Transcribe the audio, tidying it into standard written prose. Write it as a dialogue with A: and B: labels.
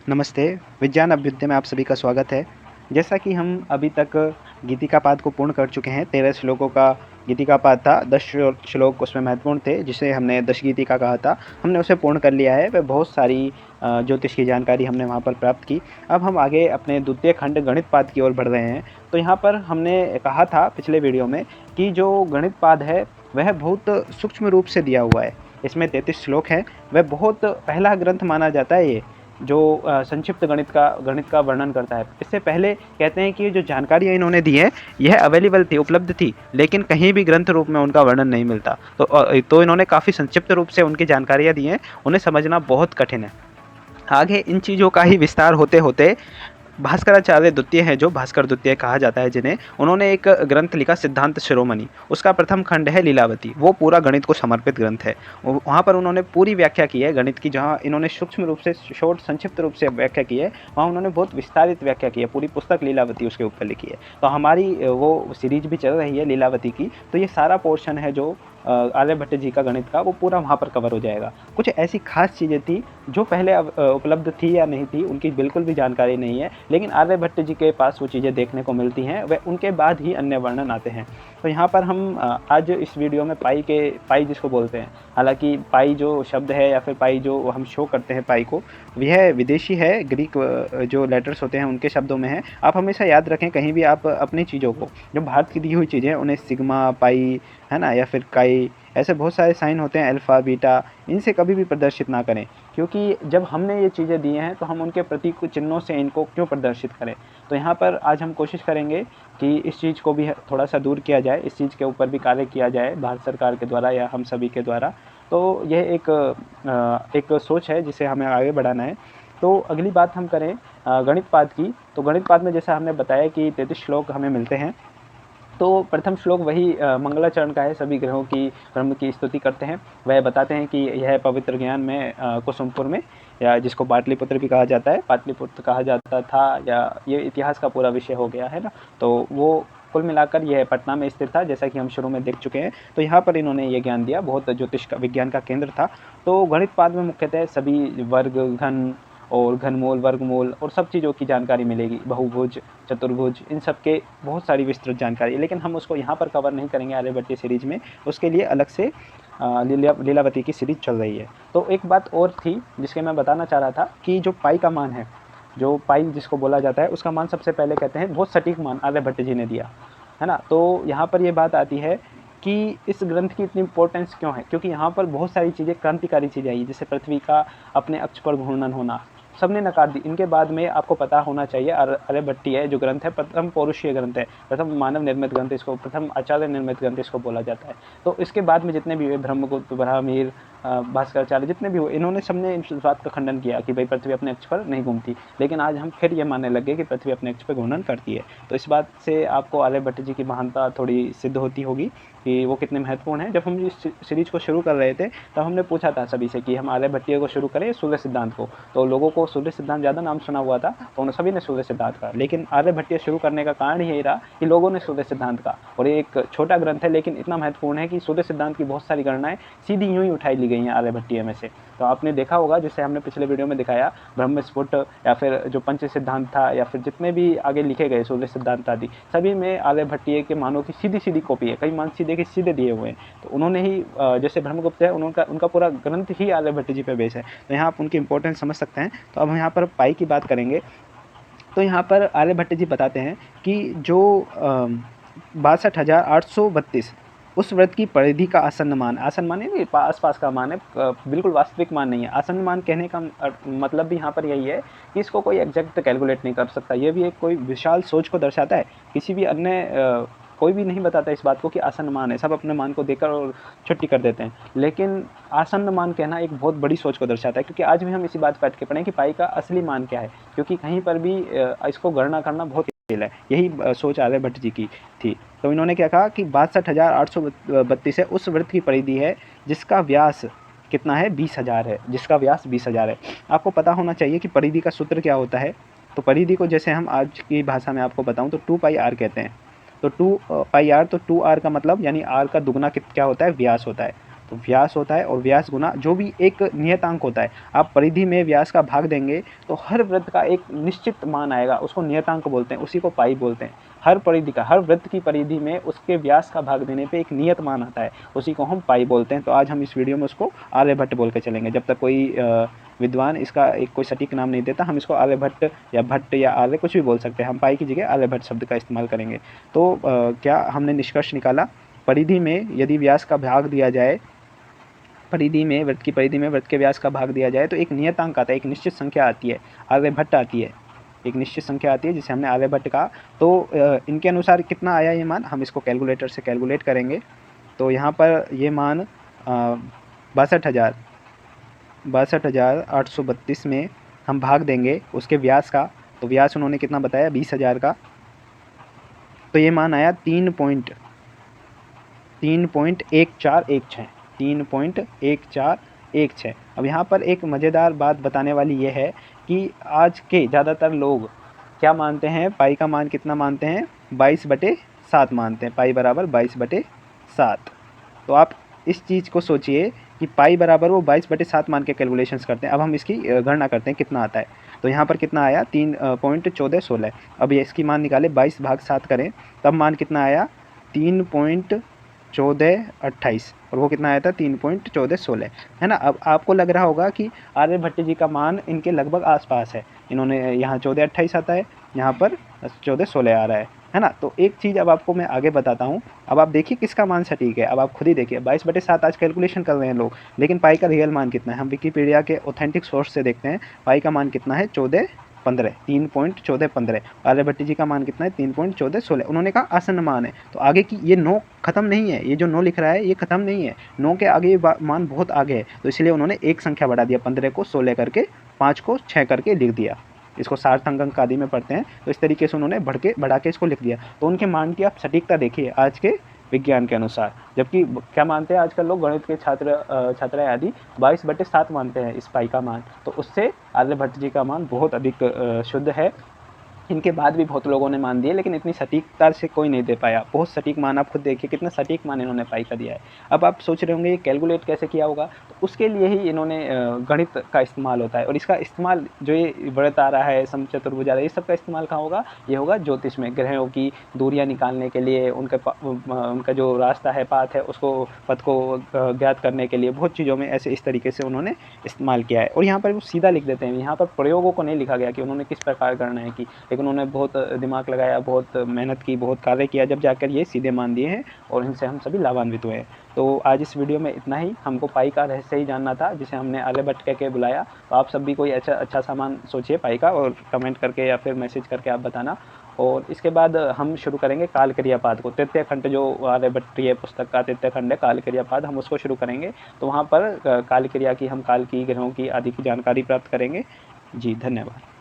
A: नमस्ते, विज्ञान अभ्युदय में आप सभी का स्वागत है। जैसा कि हम अभी तक गीतिकापाद को पूर्ण कर चुके हैं, 13 श्लोकों का गीतिकापाद था, 10 श्लोक उसमें महत्वपूर्ण थे, जिसे हमने दशगीतिका कहा था। हमने उसे पूर्ण कर लिया है, वह बहुत सारी ज्योतिष की जानकारी हमने वहाँ पर प्राप्त की। अब हम आगे अपने द्वितीय खंड गणित पाद की ओर बढ़ रहे हैं। तो यहाँ पर हमने कहा था पिछले वीडियो में कि जो गणित पाद है, वह बहुत सूक्ष्म रूप से दिया हुआ है। इसमें 33 श्लोक हैं, वह बहुत पहला ग्रंथ माना जाता है ये। जो संक्षिप्त गणित का वर्णन करता है। इससे पहले कहते हैं कि जो जानकारियाँ इन्होंने दी है, यह अवेलेबल थी, उपलब्ध थी, लेकिन कहीं भी ग्रंथ रूप में उनका वर्णन नहीं मिलता। तो इन्होंने काफ़ी संक्षिप्त रूप से उनकी जानकारियाँ दी हैं, उन्हें समझना बहुत कठिन है। आगे इन चीज़ों का ही विस्तार होते होते भास्कराचार्य द्वितीय है, जो भास्कर द्वितीय कहा जाता है जिन्हें, उन्होंने एक ग्रंथ लिखा सिद्धांत शिरोमणि। उसका प्रथम खंड है लीलावती, वो पूरा गणित को समर्पित ग्रंथ है। वहाँ पर उन्होंने पूरी व्याख्या की है गणित की, जहाँ इन्होंने सूक्ष्म रूप से शॉर्ट संक्षिप्त रूप से व्याख्या की है, वहाँ उन्होंने बहुत विस्तारित व्याख्या की है। पूरी पुस्तक लीलावती उसके ऊपर लिखी है। तो हमारी वो सीरीज भी चल रही है लीलावती की, तो ये सारा पोर्शन है जो आर्यभट्ट जी का गणित का, वो पूरा वहाँ पर कवर हो जाएगा। कुछ ऐसी खास चीज़ें थी जो पहले उपलब्ध थी या नहीं थी, उनकी बिल्कुल भी जानकारी नहीं है, लेकिन आर्यभट्ट जी के पास वो चीज़ें देखने को मिलती हैं, वह उनके बाद ही अन्य वर्णन आते हैं। तो यहाँ पर हम आज इस वीडियो में पाई जिसको बोलते हैं, हालांकि पाई जो शब्द है या फिर पाई जो हम शो करते हैं पाई को, यह विदेशी है, ग्रीक जो लेटर्स होते हैं उनके शब्दों में है। आप हमेशा याद रखें, कहीं भी आप अपनी चीज़ों को, जो भारत की दी हुई चीज़ें, उन्हें सिग्मा पाई है ना, या फिर काई, ऐसे बहुत सारे साइन होते हैं, अल्फ़ा बीटा, इनसे कभी भी प्रदर्शित ना करें, क्योंकि जब हमने ये चीज़ें दी हैं तो हम उनके प्रतीक चिन्हों से इनको क्यों प्रदर्शित करें। तो यहाँ पर आज हम कोशिश करेंगे कि इस चीज़ को भी थोड़ा सा दूर किया जाए, इस चीज़ के ऊपर भी कार्य किया जाए भारत सरकार के द्वारा या हम सभी के द्वारा। तो यह एक सोच है जिसे हमें आगे बढ़ाना है। तो अगली बात हम करें गणित पाद की। तो गणित पाद में जैसा हमने बताया कि 33 श्लोक हमें मिलते हैं। तो प्रथम श्लोक वही मंगलाचरण का है, सभी ग्रहों की ब्रह्म की स्तुति करते हैं। वह बताते हैं कि यह पवित्र ज्ञान में कुसुमपुर में, या जिसको पाटलिपुत्र भी कहा जाता है, पाटलिपुत्र कहा जाता था, या ये इतिहास का पूरा विषय हो गया है ना। तो वो कुल मिलाकर यह पटना में स्थित था, जैसा कि हम शुरू में देख चुके हैं। तो यहाँ पर इन्होंने ये ज्ञान दिया, बहुत ज्योतिष का विज्ञान का केंद्र था। तो गणित पाद में मुख्यतः सभी वर्ग, घन और घनमूल, वर्गमूल और सब चीज़ों की जानकारी मिलेगी, बहुभुज, चतुर्भुज, इन सब के बहुत सारी विस्तृत जानकारी, लेकिन हम उसको यहाँ पर कवर नहीं करेंगे आर्यभट्ट सीरीज में। उसके लिए अलग से लीलावती की सीरीज चल रही है। तो एक बात और थी जिसके मैं बताना चाह रहा था कि जो पाई का मान है, जो पाई जिसको बोला जाता है, उसका मान सबसे पहले कहते हैं बहुत सटीक मान आर्यभट्ट जी ने दिया है ना। तो यहाँ पर ये बात आती है कि इस ग्रंथ की इतनी इंपॉर्टेंस क्यों है, क्योंकि यहाँ पर बहुत सारी चीज़ें, क्रांतिकारी चीज़ें आई, जैसे पृथ्वी का अपने अक्ष पर घूर्णन होना, सबने नकार दी। इनके बाद में आपको पता होना चाहिए, आर्यभट्टीय है जो ग्रंथ है, प्रथम पौरुषीय ग्रंथ है, प्रथम मानव निर्मित ग्रंथ, इसको प्रथम आचार्य निर्मित ग्रंथ इसको बोला जाता है। तो इसके बाद में जितने भी हुए, ब्रह्मगुप्त, ब्राह्मीर, भास्कराचार्य, जितने भी हुए, इन्होंने सबने इस बात का खंडन किया कि भाई पृथ्वी अपने अक्ष पर नहीं घूमती। लेकिन आज हम फिर ये मानने लगे कि पृथ्वी अपने अक्ष पर घूर्णन करती है। तो इस बात से आपको आर्यभट्ट जी की महानता थोड़ी सिद्ध होती होगी कि वो कितने महत्वपूर्ण हैं। जब हम इस सीरीज को शुरू कर रहे थे तब हमने पूछा था सभी से कि हम आर्यभट्टीय को शुरू करें सूर्य सिद्धांत को। तो लोगों को सूर्य सिद्धांत ज़्यादा नाम सुना हुआ था, तो उन सभी ने सूर्य सिद्धांत कहा। लेकिन आर्यभट्टीय शुरू करने का कारण यही रहा कि लोगों ने सूर्य सिद्धांत कहा। और ये एक छोटा ग्रंथ है, लेकिन इतना महत्वपूर्ण है कि सूर्य सिद्धांत की बहुत सारी गणनाएं सीधी यूँ ही उठाई ली गई हैं आर्यभट्टीय में से। तो आपने देखा होगा, जैसे हमने पिछले वीडियो में दिखाया, ब्रह्मस्फुट या फिर जो पंच सिद्धांत था, या फिर जितने भी आगे लिखे गए सूर्य सिद्धांत आदि, सभी में आर्यभट्टीय के मानों की सीधी सीधी कॉपी है। कई मान सीधे के सीधे दिए हुए हैं। तो उन्होंने ही जैसे ब्रह्मगुप्त है, उनका पूरा ग्रंथ ही आर्यभट्ट जी पे बेस है। तो यहाँ आप उनकी इंपॉर्टेंस समझ सकते हैं। तो अब यहाँ पर पाई की बात करेंगे। तो यहाँ पर आर्यभट्ट जी बताते हैं कि जो 62,832 उस व्रत की परिधि का आसन्न मान है नहीं, आस पास का मान है, बिल्कुल वास्तविक मान नहीं है। आसन्न मान कहने का मतलब भी यहाँ पर यही है कि इसको कोई एग्जैक्ट कैलकुलेट नहीं कर सकता। ये भी एक कोई विशाल सोच को दर्शाता है। किसी भी अन्य कोई भी नहीं बताता इस बात को कि आसन्न मान है, सब अपने मान को देकर और छुट्टी कर देते हैं। लेकिन आसन्न मान कहना एक बहुत बड़ी सोच को दर्शाता है, क्योंकि आज भी हम इसी बात पर अटके पड़े हैं कि पाई का असली मान क्या है, क्योंकि कहीं पर भी इसको गणना करना बहुत मुश्किल है। यही सोच आर्यभट्ट जी की थी। तो इन्होंने क्या कहा कि 62,832 है उस वृत्त की परिधि है जिसका व्यास कितना है, 20,000 है, जिसका व्यास 20,000 है। आपको पता होना चाहिए कि परिधि का सूत्र क्या होता है। तो परिधि को जैसे हम आज की भाषा में आपको बताऊं तो 2πr कहते हैं। तो 2πr, तो 2r का मतलब यानी r का दुगना क्या होता है, व्यास होता है। तो व्यास होता है और व्यास गुना जो भी एक नियतांक होता है, आप परिधि में व्यास का भाग देंगे तो हर वृत्त का एक निश्चित मान आएगा, उसको नियतांक बोलते हैं, उसी को पाई बोलते हैं। हर परिधि का, हर वृत्त की परिधि में उसके व्यास का भाग देने पे एक नियत मान आता है, उसी को हम पाई बोलते हैं। तो आज हम इस वीडियो में उसको आर्यभट्ट बोल के चलेंगे। जब तक कोई विद्वान इसका एक कोई सटीक नाम नहीं देता, हम इसको आर्यभट्ट या भट्ट या आर्य कुछ भी बोल सकते हैं, हम पाई की जगह आर्यभट्ट शब्द का इस्तेमाल करेंगे। तो क्या हमने निष्कर्ष निकाला, परिधि में यदि व्यास का भाग दिया जाए, परिधि में वृत्त की परिधि में वृत्त के व्यास का भाग दिया जाए तो एक नियतांक आता है, एक निश्चित संख्या आती है, आर्यभट्ट आती है, एक निश्चित संख्या आती है जिसे हमने आर्यभट्ट कहा। तो इनके अनुसार कितना आया ये मान, हम इसको कैलकुलेटर से कैलकुलेट करेंगे। तो यहाँ पर ये मान 62,832 में हम भाग देंगे उसके व्यास का। तो व्यास उन्होंने कितना बताया, 20,000 का। तो ये मान आया 3.1416। अब यहाँ पर एक मज़ेदार बात बताने वाली ये है कि आज के ज़्यादातर लोग क्या मानते हैं, पाई का मान कितना मानते हैं, 22/7 मानते हैं, पाई बराबर 22/7। तो आप इस चीज़ को सोचिए कि पाई बराबर वो 22/7 मान के कैलकुलेशंस करते हैं। अब हम इसकी गणना करते हैं कितना आता है। तो यहाँ पर कितना आया, 3.1416। अब ये इसकी मान निकाले, 22/7 करें तब मान कितना आया, 3.1428, और वो कितना आया था, 3.1416, है ना। अब आपको लग रहा होगा कि आर्यभट्ट जी का मान इनके लगभग आसपास है, इन्होंने यहाँ 1428 आता है, यहाँ पर 1416 आ रहा है ना। तो एक चीज़ अब आपको मैं आगे बताता हूँ। अब आप देखिए किसका मान सटीक है, अब आप खुद ही देखिए। 22/7 आज कैलकुलेशन कर रहे हैं लोग, लेकिन पाई का रियल मान कितना है, हम विकीपीडिया के ऑथेंटिक सोर्स से देखते हैं। पाई का मान कितना है, 1415, 3.1415। आर्यभट्ट जी का मान कितना है, 3.1416। उन्होंने कहा आसन मान है, तो आगे की ये 9 खत्म नहीं है, ये जो 9 लिख रहा है ये खत्म नहीं है, 9 के आगे ये मान बहुत आगे है। तो इसलिए उन्होंने एक संख्या बढ़ा दिया, 15 को 16 करके, 5 को 6 करके लिख दिया। इसको सार्थक अंक आदि में पढ़ते हैं, तो इस तरीके से उन्होंने बढ़ा के इसको लिख दिया। तो उनके मान की आप सटीकता देखिए आज के विज्ञान के अनुसार। जबकि क्या मानते हैं आजकल लोग, गणित के छात्र आदि 22/7 मानते हैं इस पाई का मान। तो उससे आर्यभट्ट जी का मान बहुत अधिक शुद्ध है। इनके बाद भी बहुत लोगों ने मान दिए, लेकिन इतनी सटीकता से कोई नहीं दे पाया। बहुत सटीक मान, आप खुद देखिए कितना सटीक मान इन्होंने पाई का दिया है। अब आप सोच रहे होंगे ये कैलकुलेट कैसे किया होगा, तो उसके लिए ही इन्होंने गणित का इस्तेमाल होता है। और इसका इस्तेमाल जो ये वृत्त आ रहा है, समचतुर्भुज आ रहा है, ये सब का इस्तेमाल कहाँ होगा, ये होगा ज्योतिष में। ग्रहों की दूरियाँ निकालने के लिए, उनका जो रास्ता है, पाथ है, उसको पथ को ज्ञात करने के लिए, बहुत चीज़ों में ऐसे इस तरीके से उन्होंने इस्तेमाल किया है। और यहाँ पर वो सीधा लिख देते हैं, यहाँ पर प्रयोगों को नहीं लिखा गया कि उन्होंने किस प्रकार गणनाएँ की, लेकिन उन्होंने बहुत दिमाग लगाया, बहुत मेहनत की, बहुत कार्य किया, जब जाकर ये सीधे मान दिए हैं और इनसे हम सभी लाभान्वित हुए हैं। तो आज इस वीडियो में इतना ही। हमको पाई का रहस्य ही जानना था, जिसे हमने आर्यभट्ट कह के बुलाया। तो आप सब भी कोई अच्छा सामान सोचिए पाई का, और कमेंट करके या फिर मैसेज करके आप बताना। और इसके बाद हम शुरू करेंगे काल क्रियापाद को, तृतीय खंड जो आर्यभट्टीय पुस्तक का तृतीय खंड है काल क्रियापाद, हम उसको शुरू करेंगे। तो वहाँ पर काल क्रिया की, हम काल की, ग्रहों की आदि की जानकारी प्राप्त करेंगे। जी धन्यवाद।